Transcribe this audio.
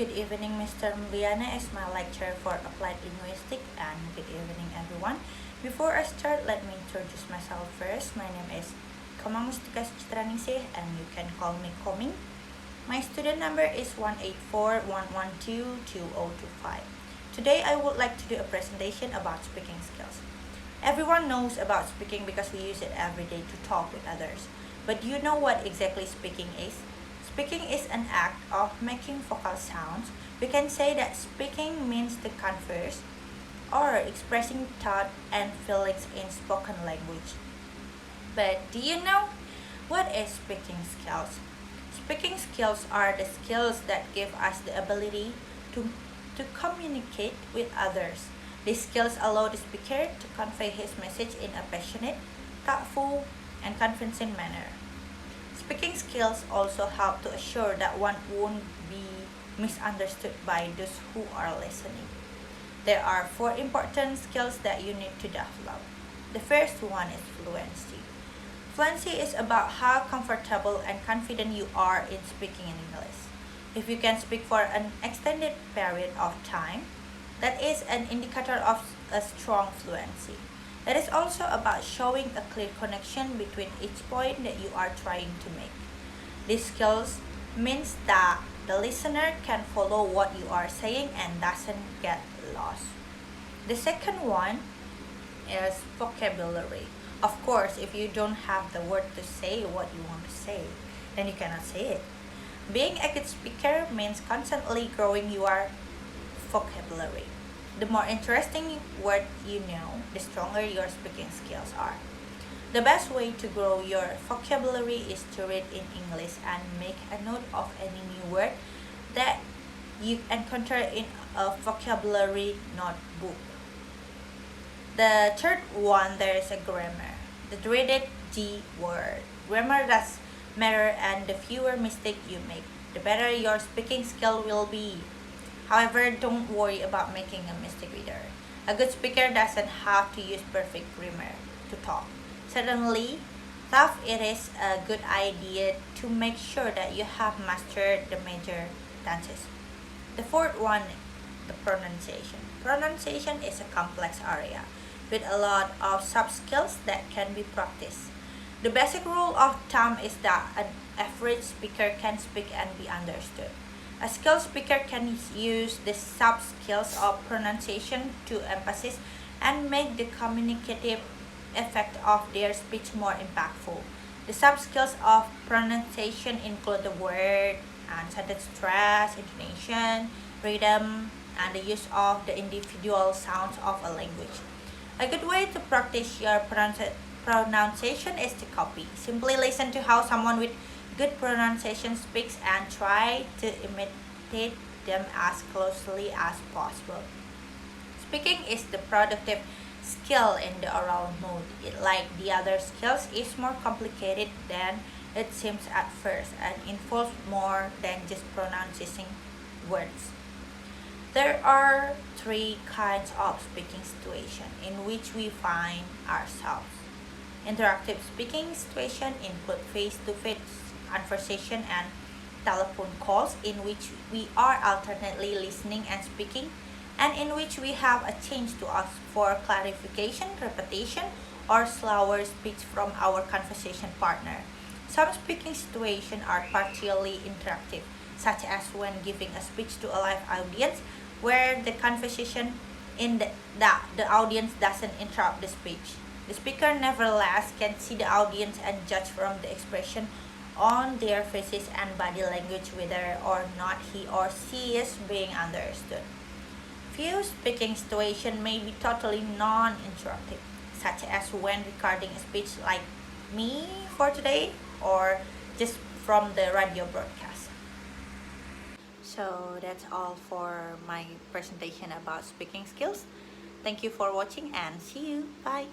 Good evening, Mr. Mliana is my lecturer for Applied Linguistics, and good evening, everyone. Before I start, let me introduce myself first. My name is Komang Mustika Citraningsih, and you can call me Koming. My student number is 184-112-2025. Today, I would like to do a presentation about speaking skills. Everyone knows about speaking because we use it every day to talk with others. But do you know what exactly speaking is? Speaking is an act of making vocal sounds. We can say that speaking means to converse or expressing thought and feelings in spoken language. But do you know what is speaking skills? Speaking skills are the skills that give us the ability to communicate with others. These skills allow the speaker to convey his message in a passionate, thoughtful, and convincing manner. Speaking skills also help to assure that one won't be misunderstood by those who are listening. There are 4 important skills that you need to develop. The first one is fluency. Fluency is about how comfortable and confident you are in speaking in English. If you can speak for an extended period of time, that is an indicator of a strong fluency. It is also about showing a clear connection between each point that you are trying to make. These skills means that the listener can follow what you are saying and doesn't get lost. The second one is vocabulary. Of course, if you don't have the word to say what you want to say, then you cannot say it. Being a good speaker means constantly growing your vocabulary. The more interesting word you know, the stronger your speaking skills are. The best way to grow your vocabulary is to read in English and make a note of any new word that you encounter in a vocabulary notebook. The third one, there is a grammar. The dreaded G word. Grammar does matter, and the fewer mistakes you make, the better your speaking skill will be. However, don't worry about making a mistake either. A good speaker doesn't have to use perfect grammar to talk. Certainly, thus it is a good idea to make sure that you have mastered the major tenses. The fourth one, the pronunciation. Pronunciation is a complex area with a lot of sub-skills that can be practiced. The basic rule of thumb is that an average speaker can speak and be understood. A skilled speaker can use the sub-skills of pronunciation to emphasize and make the communicative effect of their speech more impactful. The sub-skills of pronunciation include the word and sentence stress, intonation, rhythm, and the use of the individual sounds of a language. A good way to practice your pronunciation is to copy. Simply listen to how someone with good pronunciation speaks and try to imitate them as closely as possible. Speaking is the productive skill in the oral mode. Like the other skills, is more complicated than it seems at first and involves more than just pronouncing words. There are 3 kinds of speaking situation in which we find ourselves. Interactive speaking situation include face-to-face conversation and telephone calls in which we are alternately listening and speaking, and in which we have a chance to ask for clarification, repetition, or slower speech from our conversation partner. Some speaking situations are partially interactive, such as when giving a speech to a live audience where the conversation in the audience doesn't interrupt the speech. The speaker nevertheless can see the audience and judge from the expression on their faces and body language whether or not he or she is being understood. Few speaking situations may be totally non-interruptive, such as when recording a speech like me for today or just from the radio broadcast. So that's all for my presentation about speaking skills. Thank you for watching and see you. Bye.